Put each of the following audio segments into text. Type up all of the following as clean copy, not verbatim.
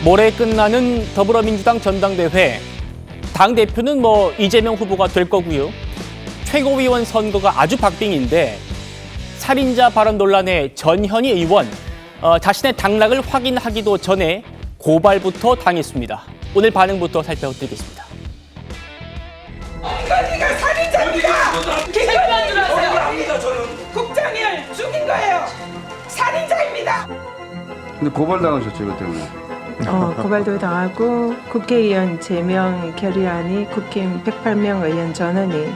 모레 끝나는 더불어민주당 전당대회. 당대표는 이재명 후보가 될 거고요. 최고위원 선거가 아주 박빙인데 살인자 발언 논란의 전현희 의원 자신의 당락을 확인하기도 전에 고발부터 당했습니다. 오늘 반응부터 살펴드리겠습니다. 이거 살인자입니다. 기껏만 들어가세요. 국장을 죽인 거예요. 살인자입니다. 근데 고발당하셨죠, 이것 때문에. 고발도 당하고 국회의원 제명 결의안이 국힘 108명 의원 전원이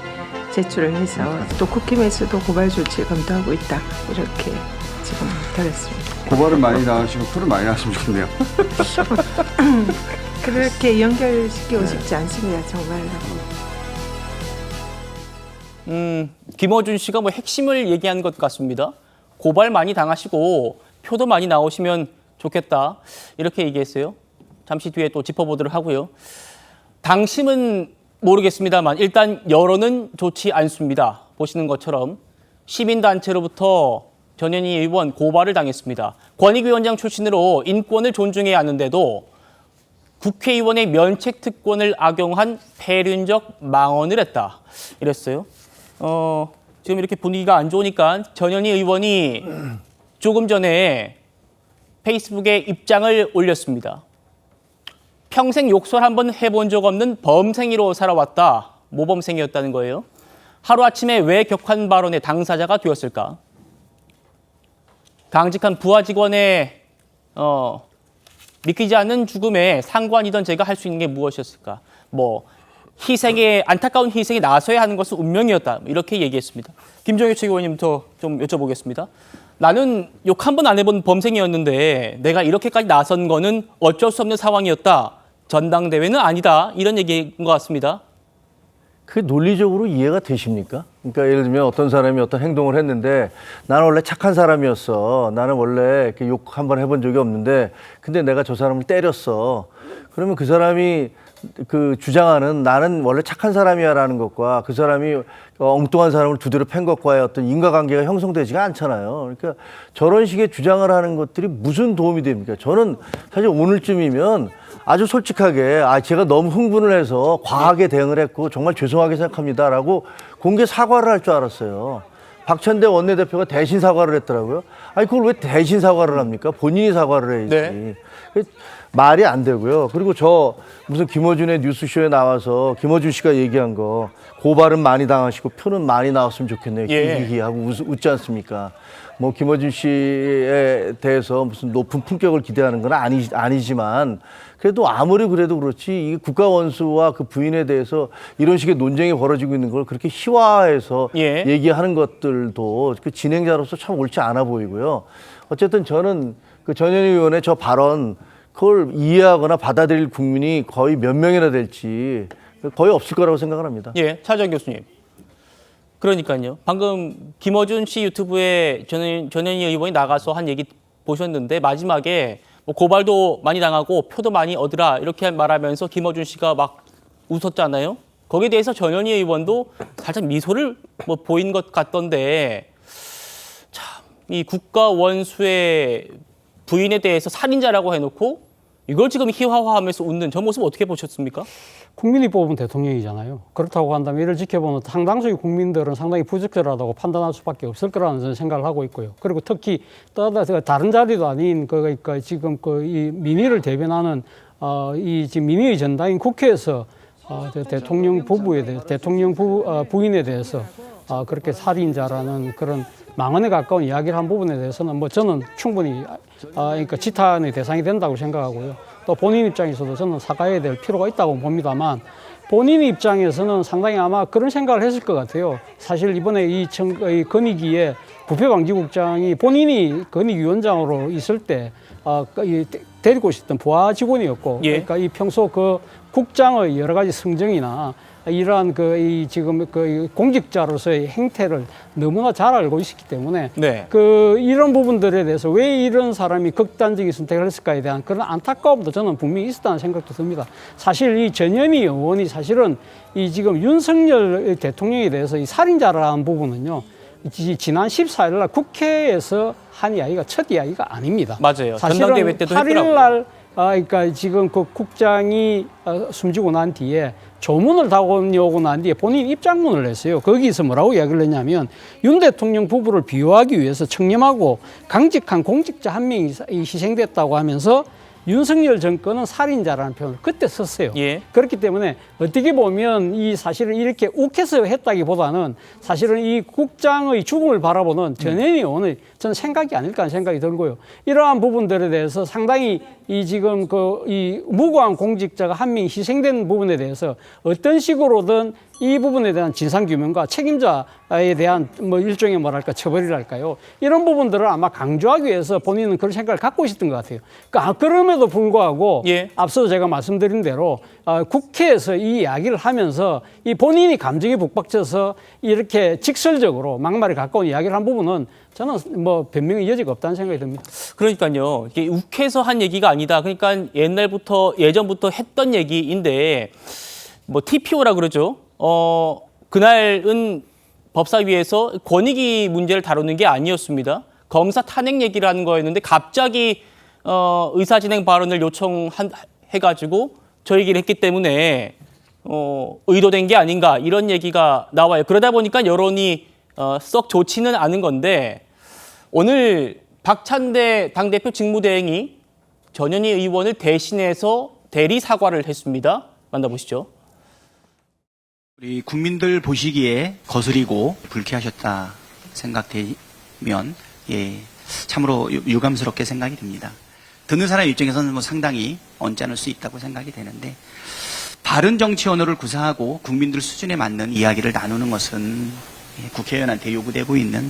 제출을 해서 또 국힘에서도 고발 조치 검토하고 있다. 이렇게 지금 들었습니다. 고발은 많이 당하시고 풀은 많이 나셨으면 좋겠네요. 그렇게 연결시키고 싶지 않습니다. 정말로. 김어준 씨가 핵심을 얘기한 것 같습니다. 고발 많이 당하시고 표도 많이 나오시면 좋겠다. 이렇게 얘기했어요. 잠시 뒤에 또 짚어보도록 하고요. 당심은 모르겠습니다만 일단 여론은 좋지 않습니다. 보시는 것처럼 시민단체로부터 전현희 의원 고발을 당했습니다. 권익위원장 출신으로 인권을 존중해야 하는데도 국회의원의 면책특권을 악용한 폐륜적 망언을 했다. 이랬어요. 지금 이렇게 분위기가 안 좋으니까 전현희 의원이 조금 전에 페이스북에 입장을 올렸습니다. 평생 욕설 한번 해본 적 없는 범생이로 살아왔다. 모범생이었다는 거예요. 하루아침에 왜 격한 발언의 당사자가 되었을까? 당직한 부하 직원의 믿기지 않는 죽음에 상관이던 제가 할 수 있는 게 무엇이었을까? 안타까운 희생에 나서야 하는 것은 운명이었다. 이렇게 얘기했습니다. 김종혁 최고위원님부터 좀 여쭤보겠습니다. 나는 욕 한 번 안 해본 범생이었는데 내가 이렇게까지 나선 거는 어쩔 수 없는 상황이었다. 전당대회는 아니다. 이런 얘기인 것 같습니다. 그게 논리적으로 이해가 되십니까? 그러니까 예를 들면 어떤 사람이 어떤 행동을 했는데 나는 원래 착한 사람이었어. 나는 원래 욕 한 번 해본 적이 없는데 근데 내가 저 사람을 때렸어. 그러면 그 사람이 주장하는 나는 원래 착한 사람이야라는 것과 그 사람이 엉뚱한 사람을 두드려 팬 것과의 어떤 인과관계가 형성되지가 않잖아요. 그러니까 저런 식의 주장을 하는 것들이 무슨 도움이 됩니까? 저는 사실 오늘쯤이면 아주 솔직하게 제가 너무 흥분을 해서 과하게 대응을 했고 정말 죄송하게 생각합니다라고 공개 사과를 할 줄 알았어요. 박찬대 원내대표가 대신 사과를 했더라고요. 그걸 왜 대신 사과를 합니까? 본인이 사과를 해야지. 네. 말이 안 되고요. 그리고 무슨 김어준의 뉴스쇼에 나와서 김어준 씨가 얘기한 거 고발은 많이 당하시고 표는 많이 나왔으면 좋겠네요. 히히히하고 웃지 않습니까? 김어준 씨에 대해서 무슨 높은 품격을 기대하는 건 아니지만 그래도 아무리 그래도 그렇지 이 국가원수와 그 부인에 대해서 이런 식의 논쟁이 벌어지고 있는 걸 그렇게 희화해서 얘기하는 것들도 그 진행자로서 참 옳지 않아 보이고요. 어쨌든 저는 그 전현희 의원의 저 발언 그걸 이해하거나 받아들일 국민이 거의 몇 명이나 될지 거의 없을 거라고 생각을 합니다. 차정 교수님. 그러니까요. 방금 김어준 씨 유튜브에 전현희 의원이 나가서 한 얘기 보셨는데 마지막에 고발도 많이 당하고 표도 많이 얻으라 이렇게 말하면서 김어준 씨가 막 웃었잖아요. 거기에 대해서 전현희 의원도 살짝 미소를 보인 것 같던데 참, 이 국가 원수의 부인에 대해서 살인자라고 해놓고 이걸 지금 희화화하면서 웃는 저 모습 어떻게 보셨습니까? 국민이 뽑은 대통령이잖아요. 그렇다고 한다면 이를 지켜보는 상당수의 국민들은 상당히 부적절하다고 판단할 수밖에 없을 거라는 저는 생각을 하고 있고요. 그리고 특히 다른 자리도 아닌 그러니까 지금 이 민의를 대변하는 이 지금 민의의 전당인 국회에서 대통령 부부에 대해 부인에 대해서 그렇게 살인자라는 그런 망언에 가까운 이야기를 한 부분에 대해서는 저는 충분히 그러니까 지탄의 대상이 된다고 생각하고요. 또 본인 입장에서도 저는 사과해야 될 필요가 있다고 봅니다만 본인 입장에서는 상당히 아마 그런 생각을 했을 것 같아요. 사실 이번에 이 건의기에 부패방지국장이 본인이 건의위원장으로 있을 때 데리고 있었던 부하 직원이었고 그러니까 이 평소 그 국장의 여러 가지 성정이나 이러한 지금 공직자로서의 행태를 너무나 잘 알고 있었기 때문에 이런 부분들에 대해서 왜 이런 사람이 극단적인 선택을 했을까에 대한 그런 안타까움도 저는 분명히 있었다는 생각도 듭니다. 사실 이 전현희 의원이 사실은 이 지금 윤석열 대통령에 대해서 이 살인자라는 부분은요. 지난 14일 날 국회에서 한 이야기가 첫 이야기가 아닙니다. 맞아요. 사실은 전당대회 때도 8일 날 그러니까 지금 그 국장이 숨지고 난 뒤에 조문을 다녀오고 난 뒤에 본인 입장문을 냈어요. 거기서 뭐라고 이야기를 했냐면 윤 대통령 부부를 비호하기 위해서 청렴하고 강직한 공직자 한 명이 희생됐다고 하면서 윤석열 정권은 살인자라는 표현을 그때 썼어요. 예. 그렇기 때문에 어떻게 보면 이 사실은 이렇게 욱해서 했다기보다는 사실은 이 국장의 죽음을 바라보는 전현희 의원의 저는 생각이 아닐까 하는 생각이 들고요. 이러한 부분들에 대해서 상당히 이 지금 이 무고한 공직자가 한 명이 희생된 부분에 대해서 어떤 식으로든 이 부분에 대한 진상규명과 책임자에 대한 뭐 일종의 뭐랄까 처벌이랄까요. 이런 부분들을 아마 강조하기 위해서 본인은 그런 생각을 갖고 있었던 것 같아요. 그러니까 그럼에도 불구하고 예. 앞서 제가 말씀드린 대로 국회에서 이 이야기를 하면서 이 본인이 감정에 북박쳐서 이렇게 직설적으로 막말에 가까운 이야기를 한 부분은 저는 뭐 변명의 여지가 없다는 생각이 듭니다. 그러니까요. 이게 욱해서 한 얘기가 아니다. 그러니까 예전부터 했던 얘기인데 뭐 TPO라 그러죠. 그날은 법사위에서 권익위 문제를 다루는 게 아니었습니다. 검사 탄핵 얘기를 하는 거였는데 갑자기 의사진행 발언을 요청해가지고 저 얘기를 했기 때문에 의도된 게 아닌가 이런 얘기가 나와요. 그러다 보니까 여론이 썩 좋지는 않은 건데 오늘 박찬대 당대표 직무대행이 전현희 의원을 대신해서 대리 사과를 했습니다. 만나보시죠. 우리 국민들 보시기에 거스리고 불쾌하셨다 생각되면 참으로 유감스럽게 생각이 듭니다. 듣는 사람 입장에서는 뭐 상당히 언짢을 수 있다고 생각이 되는데 바른 정치 언어를 구사하고 국민들 수준에 맞는 이야기를 나누는 것은 국회의원한테 요구되고 있는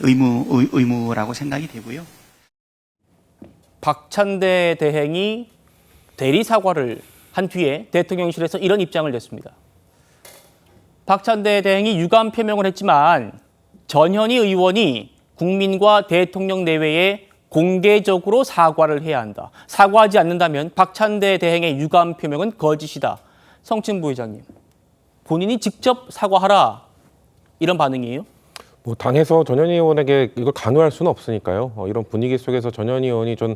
의무라고 생각이 되고요. 박찬대 대행이 대리 사과를 한 뒤에 대통령실에서 이런 입장을 냈습니다. 박찬대 대행이 유감 표명을 했지만 전현희 의원이 국민과 대통령 내외에 공개적으로 사과를 해야 한다. 사과하지 않는다면 박찬대 대행의 유감 표명은 거짓이다. 성친 부회장님, 본인이 직접 사과하라 이런 반응이에요? 뭐 당에서 전현희 의원에게 이걸 강요할 수는 없으니까요. 이런 분위기 속에서 전현희 의원이 좀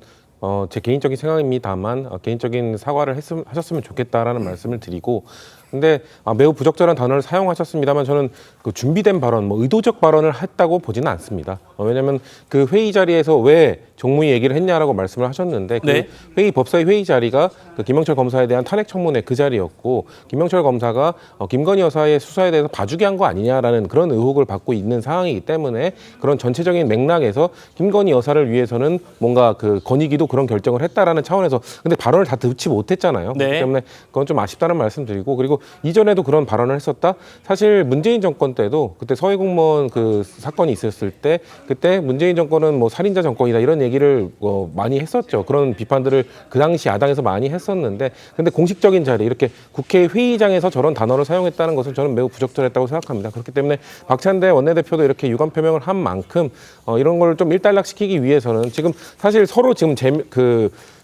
제 개인적인 생각입니다만 개인적인 사과를 하셨으면 좋겠다라는 말씀을 드리고, 근데 매우 부적절한 단어를 사용하셨습니다만 저는 그 준비된 발언, 뭐 의도적 발언을 했다고 보지는 않습니다. 왜냐하면 그 회의 자리에서 왜 종무위 얘기를 했냐라고 말씀을 하셨는데 그 네. 회의 법사위 회의 자리가 그 김영철 검사에 대한 탄핵 청문회 그 자리였고 김영철 검사가 김건희 여사의 수사에 대해서 봐주게 한 거 아니냐라는 그런 의혹을 받고 있는 상황이기 때문에 그런 전체적인 맥락에서 김건희 여사를 위해서는 뭔가 그 권익위도 그런 결정을 했다라는 차원에서 근데 발언을 다 듣지 못했잖아요. 네. 그렇기 때문에 그건 좀 아쉽다는 말씀드리고, 그리고 이전에도 그런 발언을 했었다. 사실 문재인 정권 때도 그때 서해 공무원 그 사건이 있었을 때 그때 문재인 정권은 뭐 살인자 정권이다 이런 얘기를 많이 했었죠. 그런 비판들을 그 당시 야당에서 많이 했었는데 근데 공식적인 자리 이렇게 국회 회의장에서 저런 단어를 사용했다는 것은 저는 매우 부적절했다고 생각합니다. 그렇기 때문에 박찬대 원내대표도 이렇게 유감 표명을 한 만큼 이런 걸 좀 일단락시키기 위해서는 지금 사실 서로 지금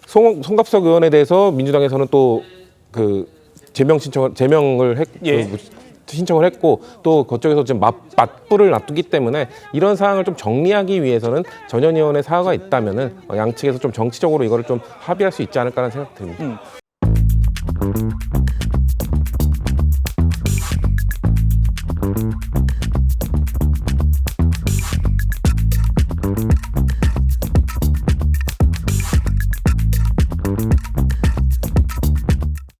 송갑석 의원에 대해서 민주당에서는 또 그 제명을 신청을 했고 또 그쪽에서 지금 맞불을 놔두기 때문에 이런 상황을 좀 정리하기 위해서는 전현희 의원의 사과가 있다면은 양측에서 좀 정치적으로 이거를 좀 합의할 수 있지 않을까라는 생각 듭니다.